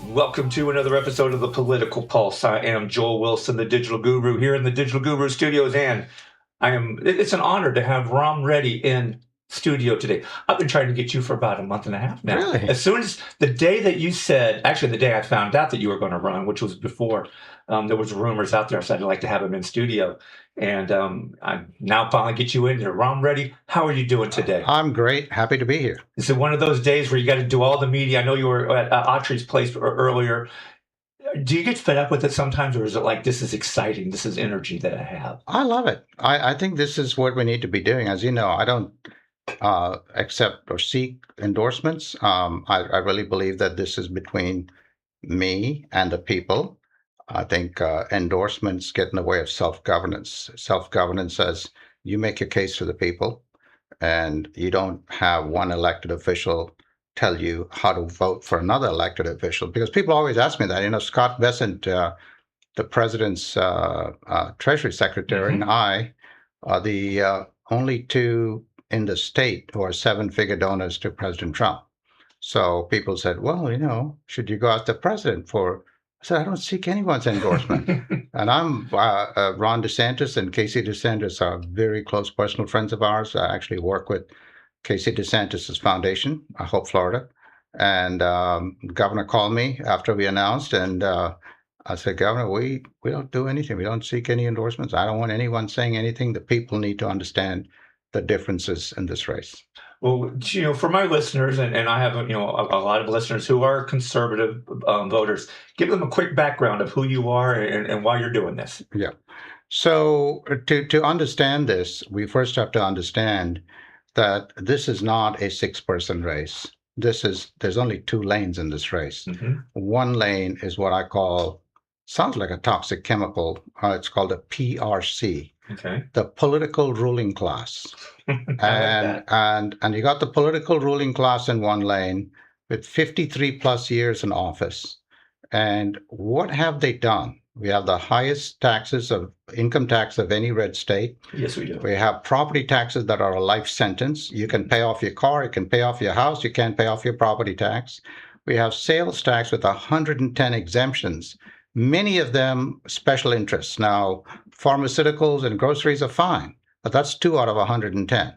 Welcome to another episode of the Political Pulse. I am Joel Wilson, the Digital Guru, here in the Digital Guru studios, and it's an honor to have Reddy in studio today. I've been trying to get you for about a month and a half now. Really? As soon as the day that you said, actually the day I found out that you were going to run, which was before there was rumors out there, so I'd like to have him in studio. And I'm now finally get you in here. Reddy, how are you doing today? I'm great. Happy to be here. Is it one of those days where you got to do all the media? I know you were at Autry's place earlier. Do you get fed up with it sometimes, or is it like, this is exciting, this is energy that I have? I love it. I think this is what we need to be doing. As you know, I don't accept or seek endorsements. I really believe that this is between me and the people. I think endorsements get in the way of self-governance. Self-governance says you make your case to the people, and you don't have one elected official tell you how to vote for another elected official. Because people always ask me that. Scott Bessent, the president's Treasury Secretary, and I are the only two in the state who are seven-figure donors to President Trump. So people said, well, should you go ask the president for? I said, I don't seek anyone's endorsement. And I'm Ron DeSantis and Casey DeSantis are very close personal friends of ours. I actually work with Casey DeSantis' foundation, Hope Florida. And Governor called me after we announced, and I said, Governor, we don't do anything. We don't seek any endorsements. I don't want anyone saying anything. The people need to understand the differences in this race. Well, for my listeners, and I have a lot of listeners who are conservative voters, give them a quick background of who you are and why you're doing this. Yeah. So to understand this, we first have to understand that this is not a six-person race. There's only two lanes in this race. Mm-hmm. One lane is what I call, sounds like a toxic chemical. It's called a PRC. Okay. The political ruling class. and you got the political ruling class in one lane with 53 plus years in office. And what have they done? We have the highest income tax of any red state. Yes, we do. We have property taxes that are a life sentence. You can pay off your car, you can pay off your house, you can't pay off your property tax. We have sales tax with 110 exemptions, many of them special interests. Now, pharmaceuticals and groceries are fine, but that's 2 out of 110.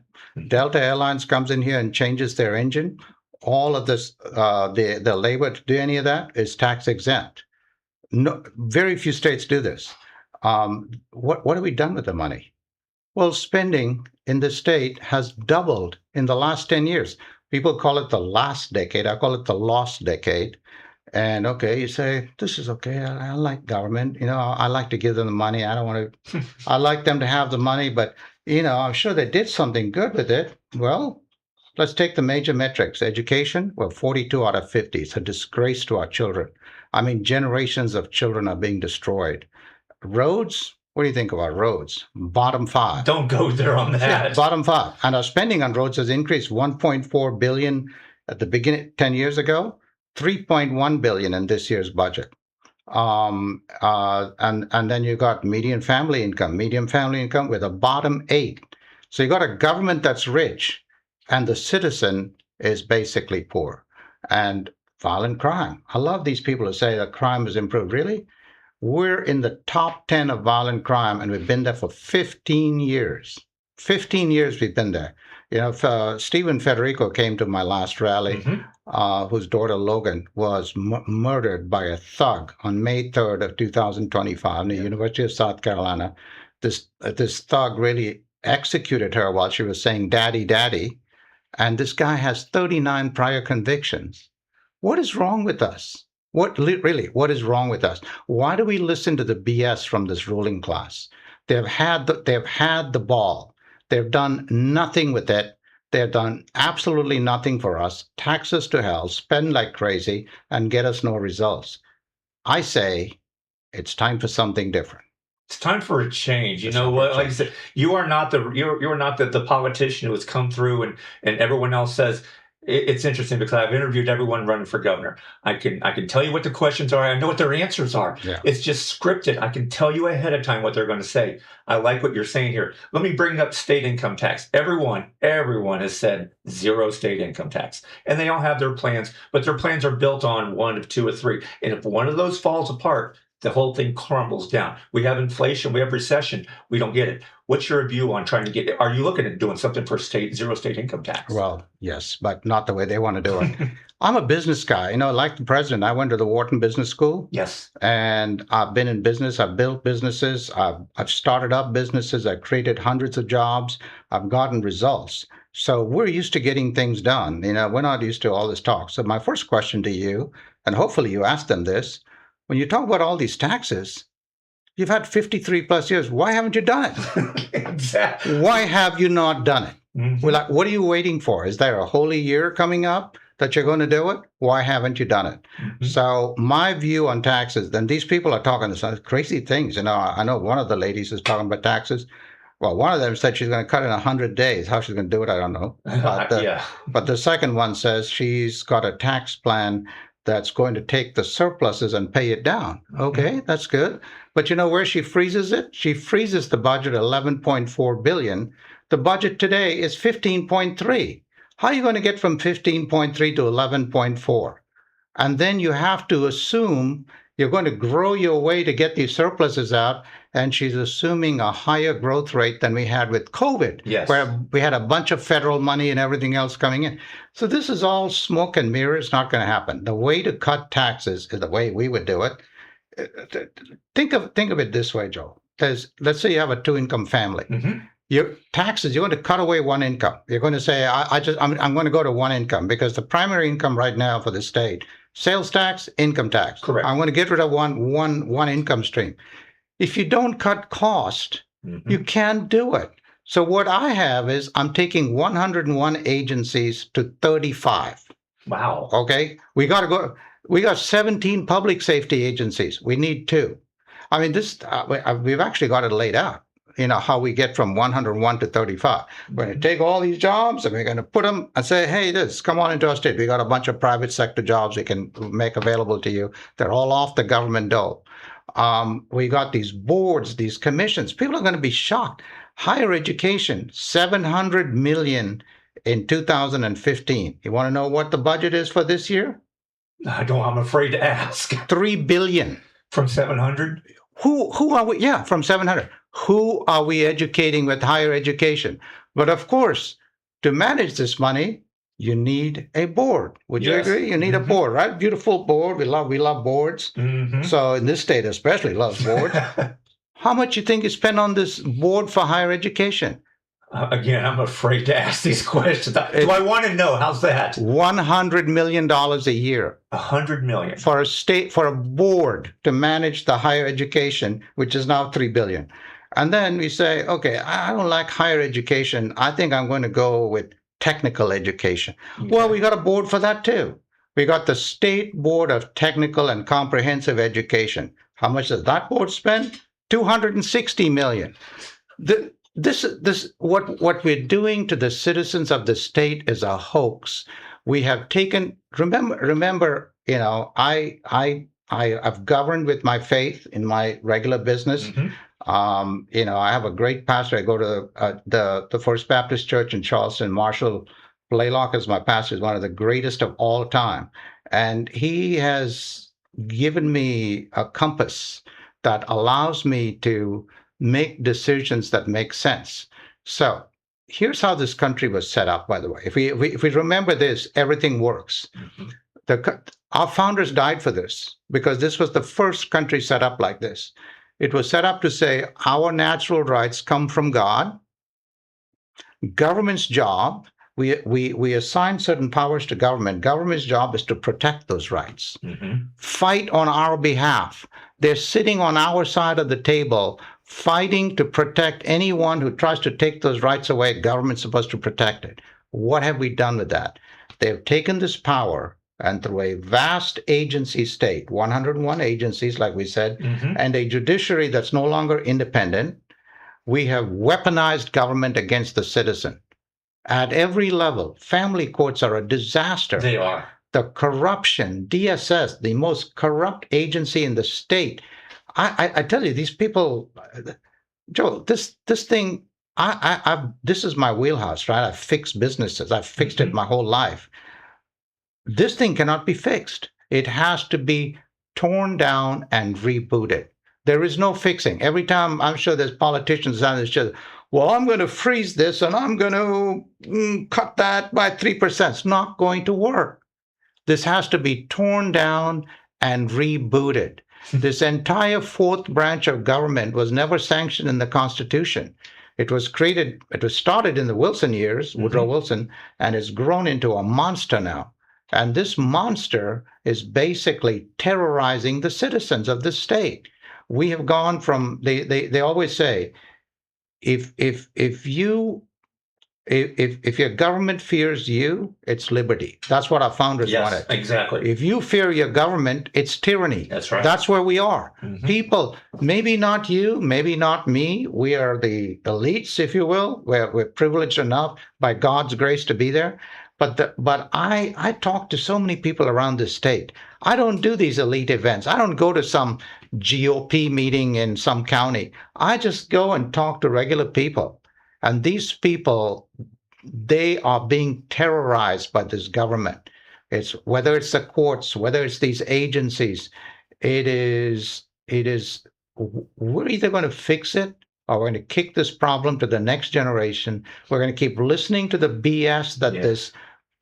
Delta Airlines comes in here and changes their engine. All of this, the labor to do any of that is tax exempt. No, very few states do this. What have we done with the money? Well, spending in the state has doubled in the last 10 years. People call it the last decade. I call it the lost decade. And okay, you say, this is okay. I like government. I like to give them the money. I don't want to, I like them to have the money, but, I'm sure they did something good with it. Well, let's take the major metrics. Education, 42 out of 50. It's a disgrace to our children. I mean, generations of children are being destroyed. Roads, what do you think about roads? Bottom 5. Don't go there on that. Yeah, bottom 5. And our spending on roads has increased 1.4 billion at the beginning 10 years ago, 3.1 billion in this year's budget. And then you got median family income with a bottom 8. So you got a government that's rich, and the citizen is basically poor. And violent crime. I love these people who say that crime has improved. Really? We're in the top 10 of violent crime, and we've been there for 15 years. 15 years we've been there. Stephen Federico came to my last rally, whose daughter Logan was murdered by a thug on May 3rd of 2025 in the University of South Carolina. This thug really executed her while she was saying, "Daddy, Daddy." And this guy has 39 prior convictions. What is wrong with us? What is wrong with us? Why do we listen to the BS from this ruling class? They've had the ball. They've done nothing with it. They've done absolutely nothing for us. Tax us to hell, spend like crazy, and get us no results. I say it's time for something different. It's time for a change. You know what? Like I said, you're not the politician who has come through and everyone else says, It's interesting because I've interviewed everyone running for governor. I can tell you what the questions are. I know what their answers are. Yeah. It's just scripted. I can tell you ahead of time what they're going to say. I like what you're saying here. Let me bring up state income tax. Everyone has said zero state income tax, and they all have their plans, but their plans are built on one of two or three. And if one of those falls apart, the whole thing crumbles down. We have inflation, we have recession. We don't get it. What's your view on trying to get it? Are you looking at doing something for zero state income tax? Well, yes, but not the way they want to do it. I'm a business guy. Like the president, I went to the Wharton Business School. Yes. And I've been in business. I've built businesses. I've started up businesses. I've created hundreds of jobs. I've gotten results. So we're used to getting things done. We're not used to all this talk. So my first question to you, and hopefully you asked them this, when you talk about all these taxes, you've had 53 plus years. Why haven't you done it? Exactly. Why have you not done it? Mhm. We're like, what are you waiting for? Is there a holy year coming up that you're going to do it? Why haven't you done it? Mhm. So my view on taxes, then these people are talking some crazy things. I know one of the ladies is talking about taxes. Well, one of them said she's going to cut in 100 days. How she's going to do it, I don't know. Yeah. But the second one says she's got a tax plan that's going to take the surpluses and pay it down. Okay, that's good. But where she freezes it? She freezes the budget at 11.4 billion. The budget today is 15.3. How are you going to get from 15.3 to 11.4? And then you have to assume you're going to grow your way to get these surpluses out. And she's assuming a higher growth rate than we had with COVID, Yes. where we had a bunch of federal money and everything else coming in. So this is all smoke and mirrors. It's not going to happen. The way to cut taxes is the way we would do it. Think of it this way, Joe. Let's say you have a two-income family. Mm-hmm. Your taxes, you're going to cut away one income. You're going to say, I'm going to go to one income because the primary income right now for the state, sales tax, income tax. Correct. I'm going to get rid of one income stream. If you don't cut cost, Mm-hmm. you can't do it. So what I have is I'm taking 101 agencies to 35. Wow. Okay, we got 17 public safety agencies. We need 2. I mean, we've actually got it laid out. How we get from 101 to 35. We're going to take all these jobs and we're going to put them and say, hey, come on into our state. We got a bunch of private sector jobs we can make available to you. They're all off the government dole. We got these boards, these commissions. People are going to be shocked. Higher education, $700 million in 2015. You want to know what the budget is for this year? I'm afraid to ask. $3 billion. From 700? Who are we? Yeah, from 700. Who are we educating with higher education? But of course, to manage this money, you need a board. Would you agree? You need a board, right? Beautiful board. We love boards. Mm-hmm. So in this state especially loves boards. How much you think you spend on this board for higher education? Again, I'm afraid to ask these questions. Do I want to know? How's that? $100 million a year. $100 million for a board to manage the higher education, which is now $3 billion. And then we say, okay, I don't like higher education. I think I'm going to go with technical education. Okay. Well, we got a board for that too. We got the State Board of Technical and Comprehensive Education. How much does that board spend? $260 million. What we're doing to the citizens of the state is a hoax. We have taken. Remember, I've governed with my faith in my regular business. Mm-hmm. I have a great pastor. I go to the First Baptist Church in Charleston. Marshall Blaylock is my pastor. He's one of the greatest of all time, and he has given me a compass that allows me to make decisions that make sense. So here's how this country was set up, by the way. If we remember this, everything works. Mm-hmm. Our founders died for this because this was the first country set up like this. It was set up to say our natural rights come from God. Government's job, we assign certain powers to government. Government's job is to protect those rights. Mm-hmm. Fight on our behalf. They're sitting on our side of the table, fighting to protect anyone who tries to take those rights away. Government's supposed to protect it. What have we done with that? They've taken this power and through a vast agency state, 101 agencies, like we said, mm-hmm. and a judiciary that's no longer independent, we have weaponized government against the citizen. at every level. Family courts are a disaster. They are. The corruption, DSS, the most corrupt agency in the state. I tell you, these people, Joe, this thing, this is my wheelhouse, right? I've fixed businesses. I've fixed it my whole life. This thing cannot be fixed. It has to be torn down and rebooted. There is no fixing. Every time I'm sure there's politicians on this show, well, I'm going to freeze this and I'm going to cut that by 3%. It's not going to work. This has to be torn down and rebooted. This entire fourth branch of government was never sanctioned in the Constitution. It was started in the Wilson years, Woodrow Wilson, and it's grown into a monster now. And this monster is basically terrorizing the citizens of the state. We have gone from, they always say, if your government fears you, it's liberty. That's what our founders wanted. Exactly. If you fear your government, it's tyranny. That's right. That's where we are. People, maybe not you, maybe not me. We are the elites, if you will. We're privileged enough by God's grace to be there. But I talk to so many people around the state. I don't do these elite events. I don't go to some GOP meeting in some county. I just go and talk to regular people. And these people, they are being terrorized by this government. Whether it's the courts, whether it's these agencies, we're either going to fix it or we're going to kick this problem to the next generation. We're going to keep listening to the BS that this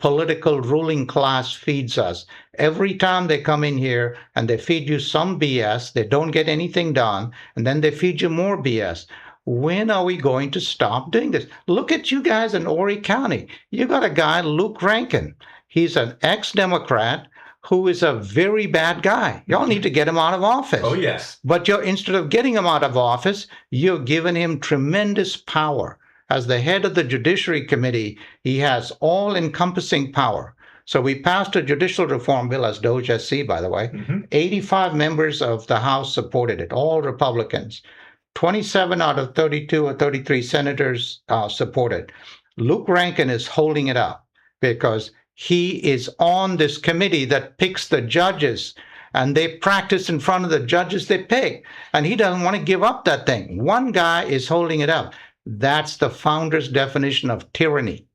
political ruling class feeds us. Every time they come in here and they feed you some BS, they don't get anything done, and then they feed you more BS. When are we going to stop doing this? Look at you guys in Horry County. You got a guy, Luke Rankin. He's an ex-Democrat who is a very bad guy. Y'all need to get him out of office. Oh, yes. But instead of getting him out of office, you're giving him tremendous power. As the head of the Judiciary Committee, he has all-encompassing power. So we passed a judicial reform bill, as Doge SC, by the way. 85 members of the House supported it, all Republicans. 27 out of 32 or 33 senators supported. Luke Rankin is holding it up because he is on this committee that picks the judges, and they practice in front of the judges they pick. And he doesn't want to give up that thing. One guy is holding it up. That's the founder's definition of tyranny.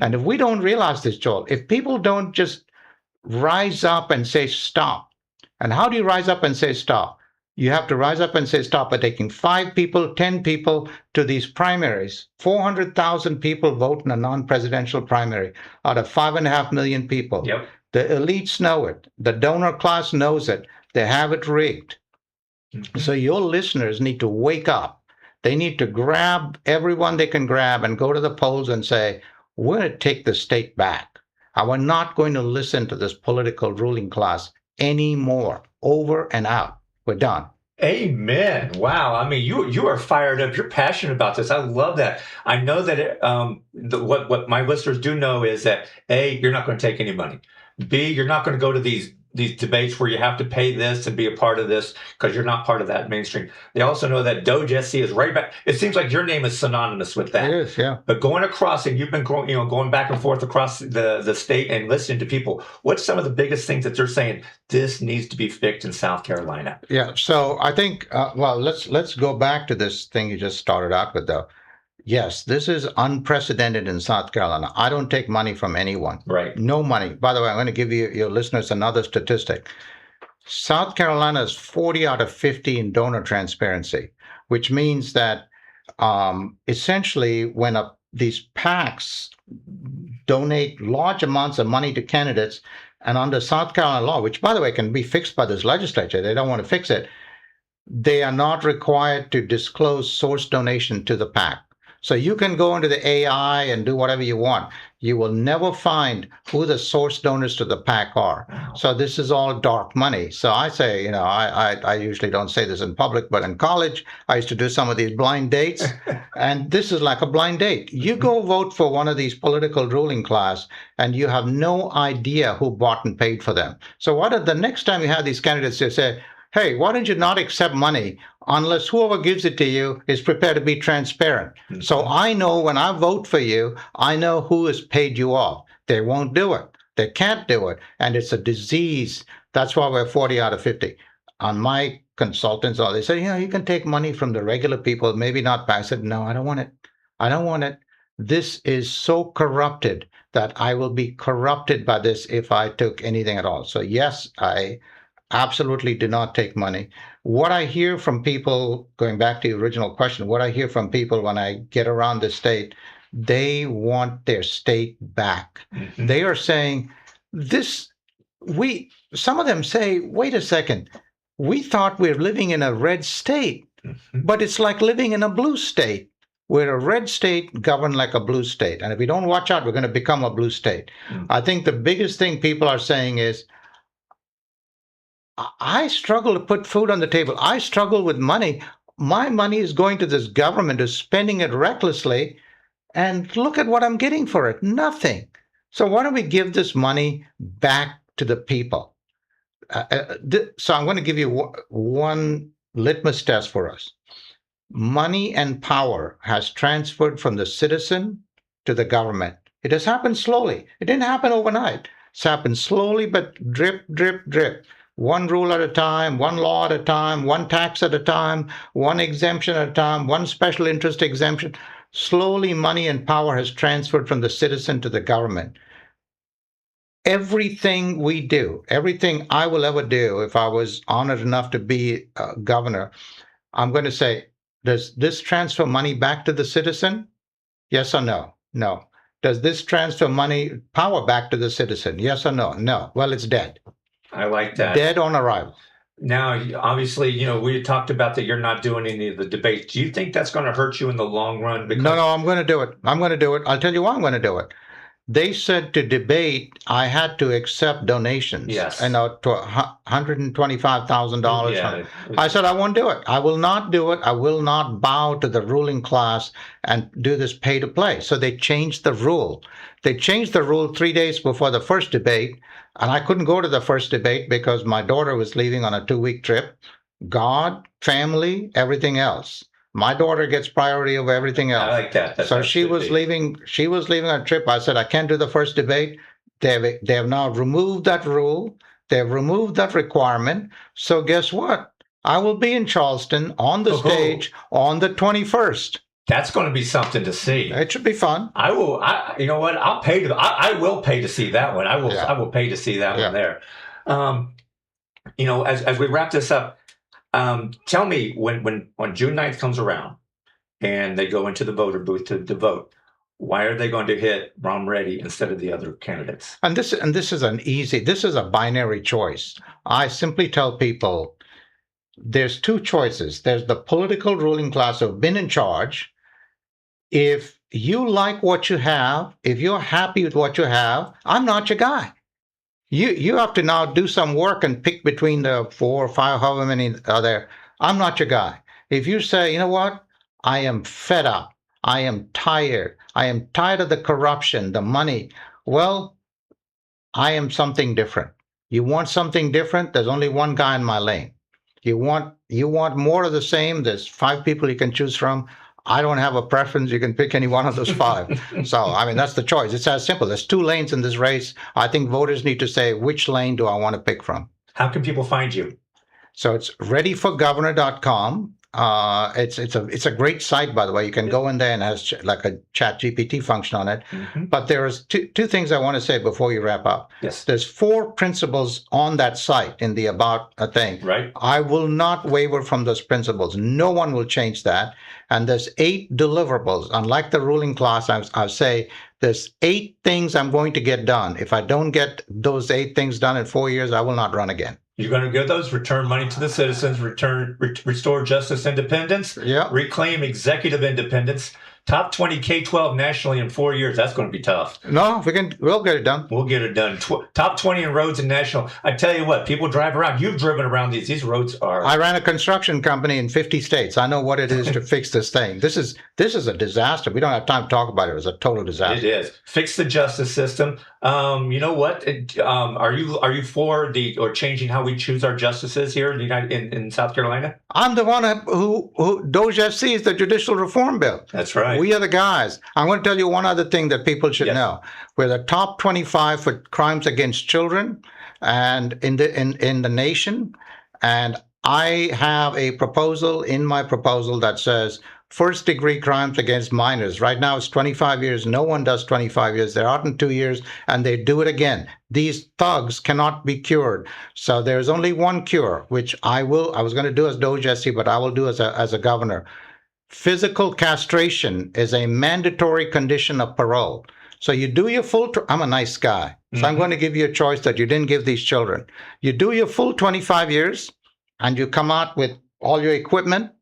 And if we don't realize this, Joel, if people don't just rise up and say stop, and how do you rise up and say stop? You have to rise up and say stop by taking 5 people, 10 people to these primaries. 400,000 people vote in a non-presidential primary out of 5.5 million people. Yep. The elites know it. The donor class knows it. They have it rigged. So your listeners need to wake up. They need to grab everyone they can grab and go to the polls and say, we're going to take the state back. And we're not going to listen to this political ruling class anymore. Over and out. We're done. Amen. Wow. I mean, you are fired up. You're passionate about this. I love that. I know that what my listeners do know is that A, you're not going to take any money. B, you're not going to go to these debates where you have to pay this and be a part of this because you're not part of that mainstream. They also know that Doge SC is right back. It seems like your name is synonymous with that. It is, yeah. But going across, and you've been going back and forth across the state and listening to people, what's some of the biggest things that they're saying this needs to be fixed in South Carolina? Yeah. So I think, let's go back to this thing you just started out with, though. Yes, this is unprecedented in South Carolina. I don't take money from anyone. Right. No money. By the way, I'm going to give your listeners another statistic. South Carolina is 40 out of 50 in donor transparency, which means that essentially when these PACs donate large amounts of money to candidates, and under South Carolina law, which, by the way, can be fixed by this legislature, they don't want to fix it, they are not required to disclose source donation to the PAC. So you can go into the AI and do whatever you want. You will never find who the source donors to the PAC are. Wow. So this is all dark money. So I say, I usually don't say this in public, but in college, I used to do some of these blind dates. And this is like a blind date. You go vote for one of these political ruling class, and you have no idea who bought and paid for them. So the next time you have these candidates, you say, hey, why don't you not accept money unless whoever gives it to you is prepared to be transparent? Mm-hmm. So I know when I vote for you, I know who has paid you off. They won't do it. They can't do it. And it's a disease. That's why we're 40 out of 50. On my consultants, they say, you can take money from the regular people, maybe not pass it. No, I don't want it. I don't want it. This is so corrupted that I will be corrupted by this if I took anything at all. So yes, I absolutely do not take money. What I hear from people, going back to the original question, what I hear from people when I get around the state, they want their state back. Mm-hmm. They are saying, some of them say, wait a second, we thought we're living in a red state, Mm-hmm. but it's like living in a blue state. We're a red state governed like a blue state. And if we don't watch out, we're going to become a blue state. Mm-hmm. I think the biggest thing people are saying is, I struggle to put food on the table. I struggle with money. My money is going to this government who's spending it recklessly. And look at what I'm getting for it. Nothing. So why don't we give this money back to the people? So I'm going to give you one litmus test for us. Money and power has transferred from the citizen to the government. It has happened slowly. It didn't happen overnight. It's happened slowly, but drip, drip, drip. One rule at a time, one law at a time, one tax at a time, one exemption at a time, one special interest exemption. Slowly, money and power has transferred from the citizen to the government. Everything we do, everything I will ever do, if I was honored enough to be a governor, I'm going to say, does this transfer money back to the citizen? Yes or no? No. Does this transfer power back to the citizen? Yes or no? No. Well, it's dead. I like that. Dead on arrival. Now, obviously, we talked about that you're not doing any of the debates. Do you think that's going to hurt you in the long run? No, I'm going to do it. I'm going to do it. I'll tell you why I'm going to do it. They said to debate, I had to accept donations. Yes. To $125,000. Yeah. I said, I won't do it. I will not do it. I will not bow to the ruling class and do this pay to play. So they changed the rule. They changed the rule 3 days before the first debate. And I couldn't go to the first debate because my daughter was leaving on a 2-week trip. God, family, everything else. My daughter gets priority over everything else. I like that. So she was leaving. She was leaving on a trip. I said, I can't do the first debate. They have now removed that rule. They've removed that requirement. So guess what? I will be in Charleston on the stage on the 21st. That's going to be something to see. It should be fun. I will. You know what? I'll pay to. I will pay to see that one. I will. Yeah. I will pay to see that one there. As we wrap this up. Tell me when June 9th comes around and they go into the voter booth to vote, why are they going to hit Ram Reddy instead of the other candidates? And this is this is a binary choice. I simply tell people there's two choices. There's the political ruling class who have been in charge. If you like what you have, if you're happy with what you have, I'm not your guy. You have to now do some work and pick between the 4 or 5, however many are there. I'm not your guy. If you say, you know what, I am fed up, I am tired of the corruption, the money, well, I am something different. You want something different? There's only one guy in my lane. You want more of the same? There's 5 people you can choose from. I don't have a preference. You can pick any one of those 5. So, that's the choice. It's as simple. There's 2 lanes in this race. I think voters need to say, which lane do I want to pick from? How can people find you? So it's readyforgovernor.com. It's a great site, by the way. You can go in there and it has like a chat GPT function on it. Mm-hmm. But there's two things I want to say before you wrap up. Yes. There's 4 principles on that site in the about thing. Right. I will not waver from those principles. No one will change that. And there's 8 deliverables. Unlike the ruling class, I'll say there's 8 things I'm going to get done. If I don't get those 8 things done in 4 years, I will not run again. You're going to get those: return money to the citizens, restore justice independence, Yeah. reclaim executive independence, Top 20 K-12 nationally in 4 years. That's going to be tough. No, we'll get it done. We'll get it done. Top 20 in roads and national. I tell you what, people drive around. You've driven around these. These roads are. I ran a construction company in 50 states. I know what it is to fix this thing. This is a disaster. We don't have time to talk about it. It was a total disaster. It is. Fix the justice system. You know what? Are you for changing how we choose our justices here in South Carolina? I'm the one who Doja sees the judicial reform bill. That's right. We are the guys. I'm going to tell you one other thing that people should know. We're the top 25 for crimes against children and in the nation. And I have a proposal in my proposal that says first degree crimes against minors. Right now it's 25 years. No one does 25 years. They're out in 2 years and they do it again. These thugs cannot be cured. So there's only one cure, which I was going to do as Doja, but I will do as a governor. Physical castration is a mandatory condition of parole. So you do your full, I'm a nice guy. So I'm going to give you a choice that you didn't give these children. You do your full 25 years and you come out with all your equipment,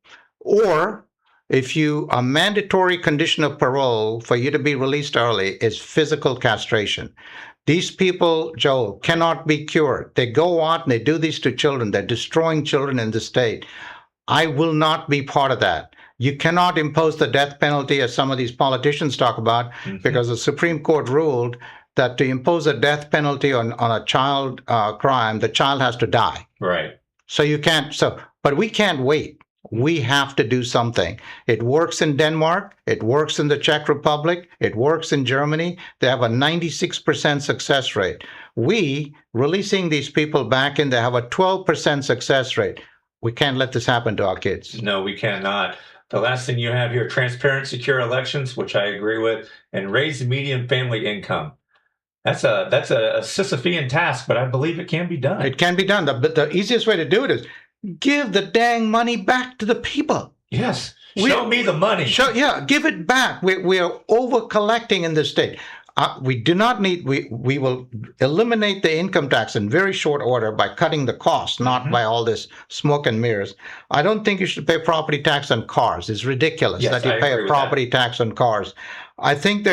or if a mandatory condition of parole for you to be released early is physical castration. These people, Joel, cannot be cured. They go out and they do this to children. They're destroying children in the state. I will not be part of that. You cannot impose the death penalty, as some of these politicians talk about, because the Supreme Court ruled that to impose a death penalty on a child crime, the child has to die. Right. So you can't. But we can't wait. We have to do something. It works in Denmark. It works in the Czech Republic. It works in Germany. They have a 96% success rate. We, releasing these people back in, they have a 12% success rate. We can't let this happen to our kids. No, we cannot. The last thing you have here, transparent, secure elections, which I agree with, and raise the median family income. That's a Sisyphean task, but I believe it can be done. It can be done. The easiest way to do it is give the dang money back to the people. Yes. Show me the money. Give it back. We are over collecting in this state. We do not need, we will eliminate the income tax in very short order by cutting the cost, not by all this smoke and mirrors. I don't think you should pay property tax on cars. It's ridiculous that you pay a property tax on cars. I think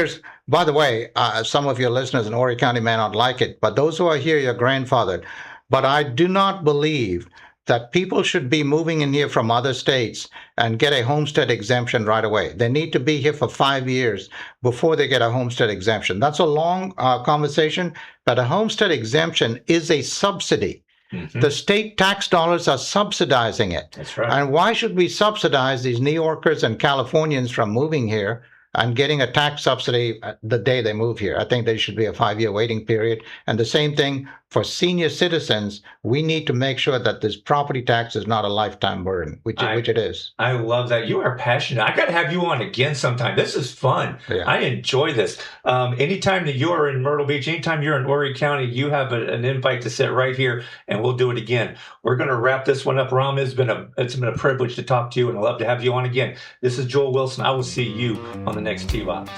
by the way, some of your listeners in Horry County may not like it, but those who are here, your grandfather. But I do not believe that people should be moving in here from other states and get a homestead exemption right away. They need to be here for 5 years before they get a homestead exemption. That's a long conversation, but a homestead exemption is a subsidy. The state tax dollars are subsidizing it. That's right. And why should we subsidize these New Yorkers and Californians from moving here and getting a tax subsidy the day they move here? I think there should be a 5-year waiting period. And the same thing for senior citizens. We need to make sure that this property tax is not a lifetime burden, which it is. I love that. You are passionate. I got to have you on again sometime. This is fun. Yeah. I enjoy this. Anytime that you are in Myrtle Beach, anytime you're in Horry County, you have an invite to sit right here and we'll do it again. We're going to wrap this one up. Ram, it's been a privilege to talk to you, and I'd love to have you on again. This is Joel Wilson. I will see you on the next T-Box.